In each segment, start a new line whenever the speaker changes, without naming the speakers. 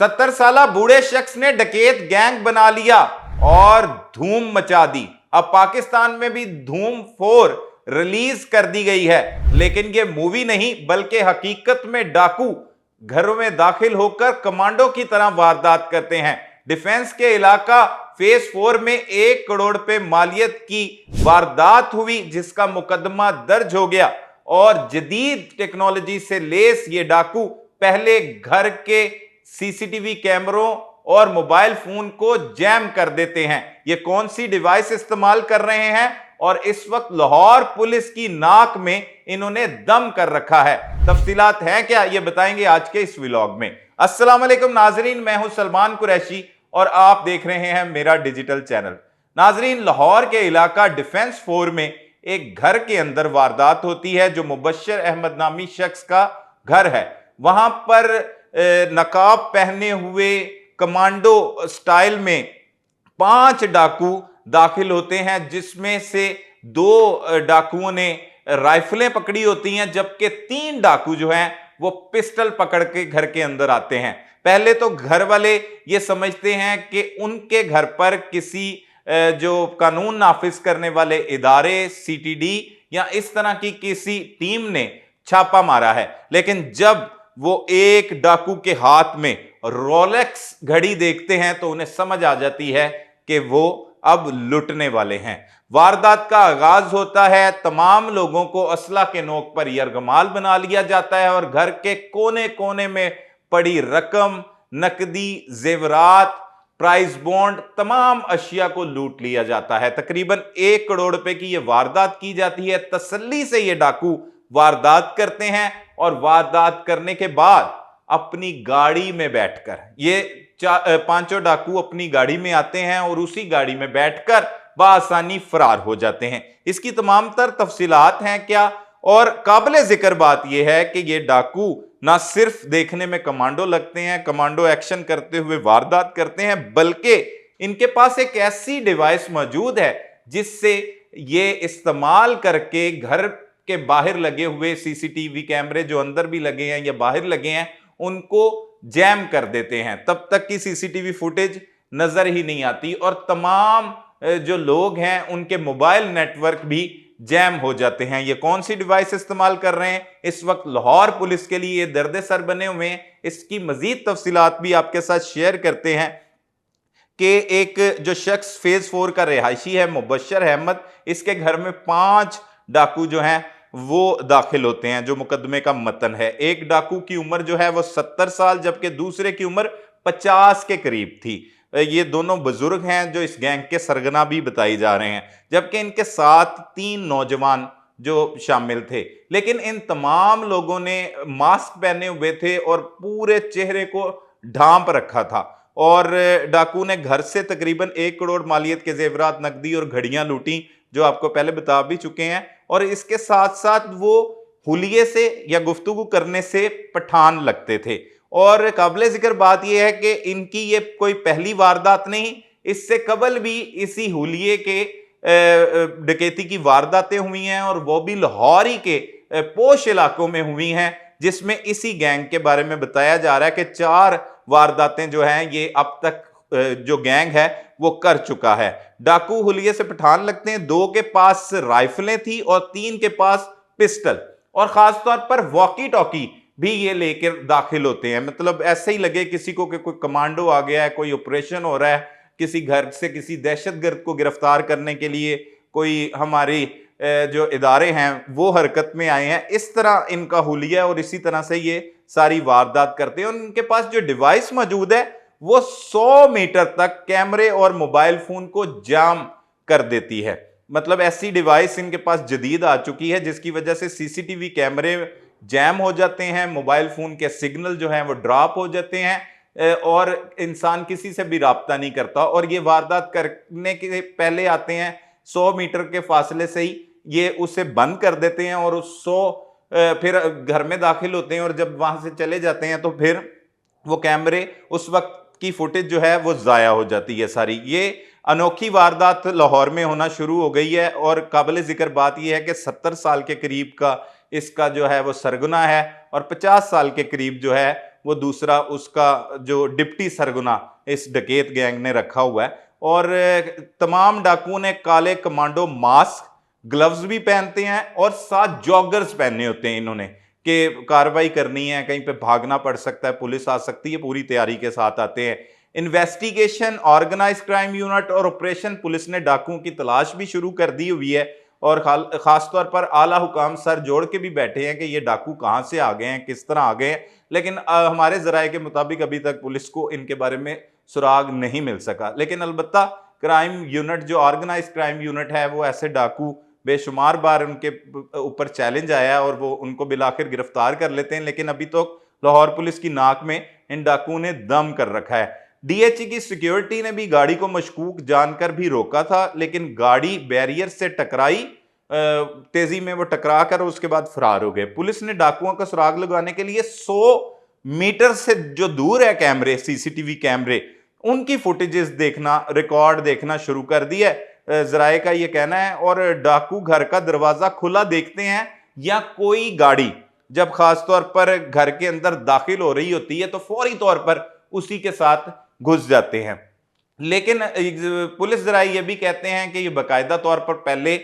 70 साला बूढ़े शख्स ने डकैत गैंग बना लिया और धूम मचा दी। अब पाकिस्तान में भी धूम 4 रिलीज कर दी गई है, लेकिन ये मूवी नहीं बल्कि हकीकत में डाकू घरों में दाखिल होकर कमांडो की तरह वारदात करते हैं। डिफेंस के इलाका फेज 4 में 1 करोड़ रुपए मालियत की वारदात हुई, जिसका मुकदमा दर्ज हो गया और जदीद टेक्नोलॉजी से लेस ये डाकू पहले घर के सीसीटीवी कैमरों और मोबाइल फोन को जैम कर देते हैं। ये कौन सी डिवाइस इस्तेमाल कर रहे हैं और इस वक्त लाहौर पुलिस की नाक में इन्होंने दम कर रखा है। तफसीलात हैं क्या, ये बताएंगे आज के इस व्लॉग में। अस्सलाम वालेकुम नाजरीन, मैं हूं सलमान कुरैशी और आप देख रहे हैं मेरा डिजिटल चैनल। नाजरीन, लाहौर के इलाका डिफेंस 4 में एक घर के अंदर वारदात होती है जो मुबश्शिर अहमद नामी शख्स का घर है। वहां पर नकाब पहने हुए कमांडो स्टाइल में 5 डाकू दाखिल होते हैं, जिसमें से 2 डाकुओं ने राइफलें पकड़ी होती हैं, जबकि 3 डाकू जो हैं वो पिस्टल पकड़ के घर के अंदर आते हैं। पहले तो घर वाले ये समझते हैं कि उनके घर पर किसी जो कानून नाफिज करने वाले इदारे, सीटीडी या इस तरह की किसी टीम ने छापा मारा है, लेकिन जब वो एक डाकू के हाथ में रोलेक्स घड़ी देखते हैं तो उन्हें समझ आ जाती है कि वो अब लुटने वाले हैं। वारदात का आगाज होता है, तमाम लोगों को असला के नोक पर यरगमाल बना लिया जाता है और घर के कोने कोने में पड़ी रकम, नकदी, जेवरात, प्राइस बॉन्ड, तमाम अशिया को लूट लिया जाता है। तकरीबन 1 करोड़ रुपए की यह वारदात की जाती है। तसल्ली से ये डाकू वारदात करते हैं और वारदात करने के बाद अपनी गाड़ी में बैठकर ये 5 डाकू अपनी गाड़ी में आते हैं और उसी गाड़ी में बैठकर बआसानी फरार हो जाते हैं। इसकी तमाम तर तफसीलात हैं क्या, और काबिल जिक्र बात यह है कि ये डाकू ना सिर्फ देखने में कमांडो लगते हैं, कमांडो एक्शन करते हुए वारदात करते हैं, बल्कि इनके पास एक ऐसी डिवाइस मौजूद है जिससे ये इस्तेमाल करके घर के बाहर लगे हुए सीसीटीवी कैमरे जो अंदर भी लगे हैं या बाहर लगे हैं उनको जैम कर देते हैं। तब तक की सीसीटीवी फुटेज नजर ही नहीं आती और तमाम जो लोग हैं उनके मोबाइल नेटवर्क भी जैम हो जाते हैं। ये कौन सी डिवाइस इस्तेमाल कर रहे हैं, इस वक्त लाहौर पुलिस के लिए दर्द सर बने हुए हैं। इसकी मजीद तफसीलात भी आपके साथ शेयर करते हैं कि एक जो शख्स फेज 4 का रिहायशी है मुबश्शिर अहमद, इसके घर में 5 डाकू जो हैं वो दाखिल होते हैं, जो मुकदमे का मतन है। एक डाकू की उम्र जो है वो 70 साल जबकि दूसरे की उम्र 50 के करीब थी। ये दोनों बुजुर्ग हैं जो इस गैंग के सरगना भी बताई जा रहे हैं, जबकि इनके साथ 3 नौजवान जो शामिल थे। लेकिन इन तमाम लोगों ने मास्क पहने हुए थे और पूरे चेहरे को ढांप रखा था और डाकू ने घर से तकरीबन 1 करोड़ मालियत के जेवरात, नकदी और घड़ियां लूटी, जो आपको पहले बता भी चुके हैं। और इसके साथ साथ वो हुलिये से या गुफ्तगू करने से पठान लगते थे। और काबिल जिक्र बात यह है कि इनकी ये कोई पहली वारदात नहीं, इससे कबल भी इसी हुलिये के डकैती की वारदातें हुई हैं और वो भी लाहौर ही के पोश इलाकों में हुई हैं, जिसमें इसी गैंग के बारे में बताया जा रहा है कि 4 वारदातें जो हैं ये अब तक जो गैंग है वो कर चुका है। डाकू हुलिये से पठान लगते हैं, 2 के पास राइफलें थी और 3 के पास पिस्टल और खासतौर पर वॉकी टॉकी भी ये लेकर दाखिल होते हैं। मतलब ऐसे ही लगे किसी को कि कोई कमांडो आ गया है, कोई ऑपरेशन हो रहा है, किसी घर से किसी दहशतगर्द को गिरफ्तार करने के लिए कोई हमारी जो इदारे हैं वो हरकत में आए हैं। इस तरह इनका हुलिया और इसी तरह से ये सारी वारदात करते हैं। और इनके पास जो डिवाइस मौजूद है वो 100 मीटर तक कैमरे और मोबाइल फोन को जाम कर देती है। मतलब ऐसी डिवाइस इनके पास जदीद आ चुकी है जिसकी वजह से सीसीटीवी कैमरे जैम हो जाते हैं, मोबाइल फोन के सिग्नल जो हैं वो ड्रॉप हो जाते हैं और इंसान किसी से भी राब्ता नहीं करता। और ये वारदात करने के पहले आते हैं 100 मीटर के फासले से ही ये उसे बंद कर देते हैं और उस 100 फिर घर में दाखिल होते हैं और जब वहां से चले जाते हैं तो फिर वो कैमरे उस वक्त की फुटेज जो है वो जाया हो जाती है सारी। ये अनोखी वारदात लाहौर में होना शुरू हो गई है और काबिल जिक्र बात यह है कि 70 साल के करीब का इसका जो है वो सरगना है और 50 साल के करीब जो है वो दूसरा उसका जो डिप्टी सरगना इस डकैत गैंग ने रखा हुआ है। और तमाम डाकुओं ने काले कमांडो मास्क, ग्लव्स भी पहनते हैं और साथ जॉगर्स पहने होते हैं इन्होंने कि कार्रवाई करनी है, कहीं पे भागना पड़ सकता है, पुलिस आ सकती है, पूरी तैयारी के साथ आते हैं। इन्वेस्टिगेशन, ऑर्गेनाइज्ड क्राइम यूनिट और ऑपरेशन पुलिस ने डाकुओं की तलाश भी शुरू कर दी हुई है और खास तौर पर आला हुकाम सर जोड़ के भी बैठे हैं कि ये डाकू कहां से आ गए हैं, किस तरह आ गए हैं। लेकिन हमारे जराये के मुताबिक अभी तक पुलिस को इनके बारे में सुराग नहीं मिल सका। लेकिन अलबत्ता क्राइम यूनिट, जो ऑर्गेनाइज क्राइम यूनिट है, वो ऐसे डाकू बेशुमार बार उनके ऊपर चैलेंज आया है और वो उनको बिलाखिर गिरफ्तार कर लेते हैं। लेकिन अभी तो लाहौर पुलिस की नाक में इन डाकुओं ने दम कर रखा है। डीएचई की सिक्योरिटी ने भी गाड़ी को मशकूक जानकर भी रोका था, लेकिन गाड़ी बैरियर से टकराई, तेजी में वो टकरा कर उसके बाद फरार हो गए। पुलिस ने डाकुओं का सुराग लगाने के लिए 100 मीटर से जो दूर है कैमरे, सीसीटीवी कैमरे, उनकी फुटेजेस देखना, रिकॉर्ड देखना शुरू कर दिया है, जराये का ये कहना है। और डाकू घर का दरवाजा खुला देखते हैं या कोई गाड़ी जब खास तौर पर घर के अंदर दाखिल हो रही होती है तो फौरी तौर पर उसी के साथ घुस जाते हैं। लेकिन पुलिस जराये ये भी कहते हैं कि ये बाकायदा तौर पर पहले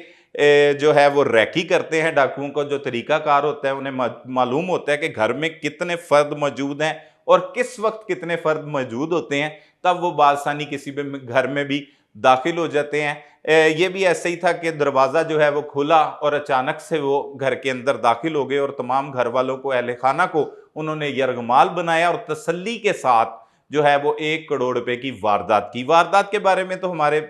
जो है वो रैकी करते हैं। डाकुओं को जो तरीकाकार होता है, उन्हें मालूम होता है कि घर में कितने फर्द मौजूद हैं और किस वक्त कितने फर्द मौजूद होते हैं, तब वो बासानी किसी भी घर में भी दाखिल हो जाते हैं। ये भी ऐसे ही था कि दरवाज़ा जो है वो खुला और अचानक से वो घर के अंदर दाखिल हो गए और तमाम घर वालों को, अहले खाना को उन्होंने यरगमाल बनाया और तसल्ली के साथ जो है वो 1 करोड़ रुपए की वारदात की। वारदात के बारे में तो हमारे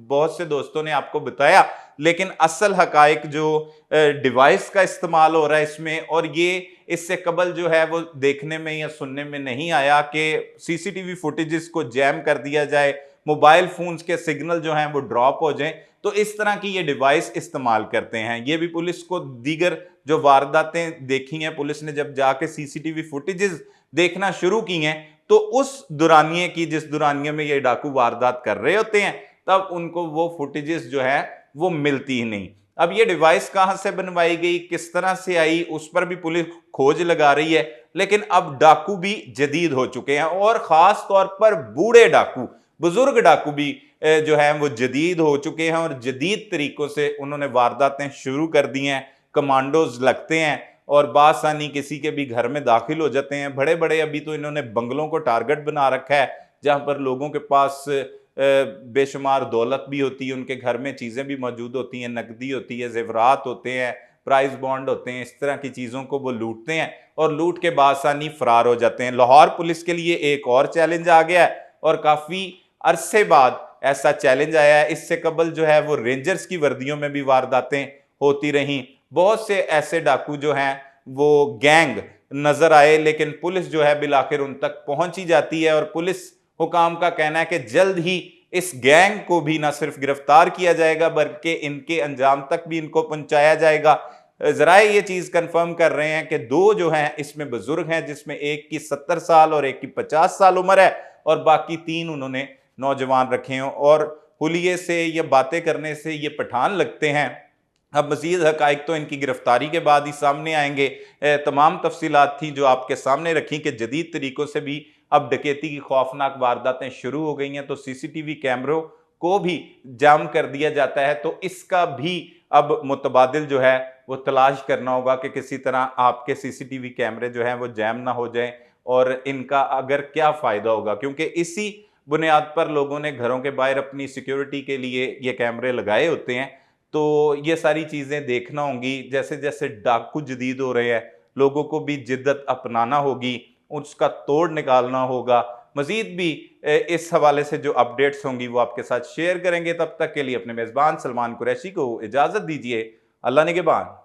बहुत से दोस्तों ने आपको बताया, लेकिन असल हकायक जो डिवाइस का इस्तेमाल हो रहा है इसमें, और ये इससे कबल जो है वो देखने में या सुनने में नहीं आया कि सीसीटीवी फुटेजेस को जैम कर दिया जाए, मोबाइल फोन्स के सिग्नल जो हैं वो ड्रॉप हो जाएं। तो इस तरह की ये डिवाइस इस्तेमाल करते हैं। ये भी पुलिस को दीगर जो वारदातें देखी हैं, पुलिस ने जब जाके सीसीटीवी फुटेजेस देखना शुरू की हैं तो उस दुरानिये की, जिस दुरानिये में ये डाकू वारदात कर रहे होते हैं, तब उनको वो फुटेजेस जो है वो मिलती ही नहीं। अब ये डिवाइस कहां से बनवाई गई, किस तरह से आई, उस पर भी पुलिस खोज लगा रही है। लेकिन अब डाकू भी जदीद हो चुके हैं और खास तौर पर बूढ़े डाकू, बुजुर्ग डाकू भी जो है वो जदीद हो चुके हैं और जदीद तरीकों से उन्होंने वारदातें शुरू कर दी हैं। कमांडोज लगते हैं और बासानी किसी के भी घर में दाखिल हो जाते हैं। बड़े बड़े अभी तो इन्होंने बंगलों को टारगेट बना रखा है, जहां पर लोगों के पास बेशुमार दौलत भी होती है, उनके घर में चीज़ें भी मौजूद होती हैं, नकदी होती है, जेवरात होते हैं, प्राइस बॉन्ड होते हैं, इस तरह की चीज़ों को वो लूटते हैं और लूट के बासानी फरार हो जाते हैं। लाहौर पुलिस के लिए एक और चैलेंज आ गया है और काफ़ी अरसे बाद ऐसा चैलेंज आया है। इससे कबल जो है वो रेंजर्स की वर्दियों में भी वारदातें होती रहीं। बहुत से ऐसे डाकू जो हैं वो गैंग नजर आए, लेकिन पुलिस जो है बिलाखिर उन तक पहुंच ही जाती है और पुलिस हुकाम का कहना है कि जल्द ही इस गैंग को भी न सिर्फ गिरफ्तार किया जाएगा बल्कि इनके अंजाम तक भी इनको पहुंचाया जाएगा। जराये ये चीज कंफर्म कर रहे हैं कि 2 जो हैं इसमें बुजुर्ग हैं, जिसमें एक की 70 साल और एक की 50 साल उम्र है और बाकी 3 उन्होंने नौजवान रखे हैं। और हुलिये से या बातें करने से ये पठान लगते हैं। अब मजीद हकाइक तो इनकी गिरफ्तारी के बाद ही सामने आएंगे। तमाम तफसीलात थी जो आपके सामने रखी कि जदीद तरीकों से भी अब डकैती की खौफनाक वारदातें शुरू हो गई हैं, तो सीसीटीवी कैमरों को भी जाम कर दिया जाता है। तो इसका भी अब मुतबादिल जो है वो तलाश करना होगा कि किसी तरह आपके सीसीटीवी कैमरे जो हैं वो जैम ना हो जाएं और इनका अगर क्या फ़ायदा होगा, क्योंकि इसी बुनियाद पर लोगों ने घरों के बाहर अपनी सिक्योरिटी के लिए ये कैमरे लगाए होते हैं। तो ये सारी चीज़ें देखना होंगी। जैसे जैसे डाकू जदीद हो रहे हैं, लोगों को भी जिद्दत अपनाना होगी, उसका तोड़ निकालना होगा। मजीद भी इस हवाले से जो अपडेट्स होंगी वो आपके साथ शेयर करेंगे। तब तक के लिए अपने मेज़बान सलमान कुरैशी को इजाज़त दीजिए। अल्लाह निगहबान।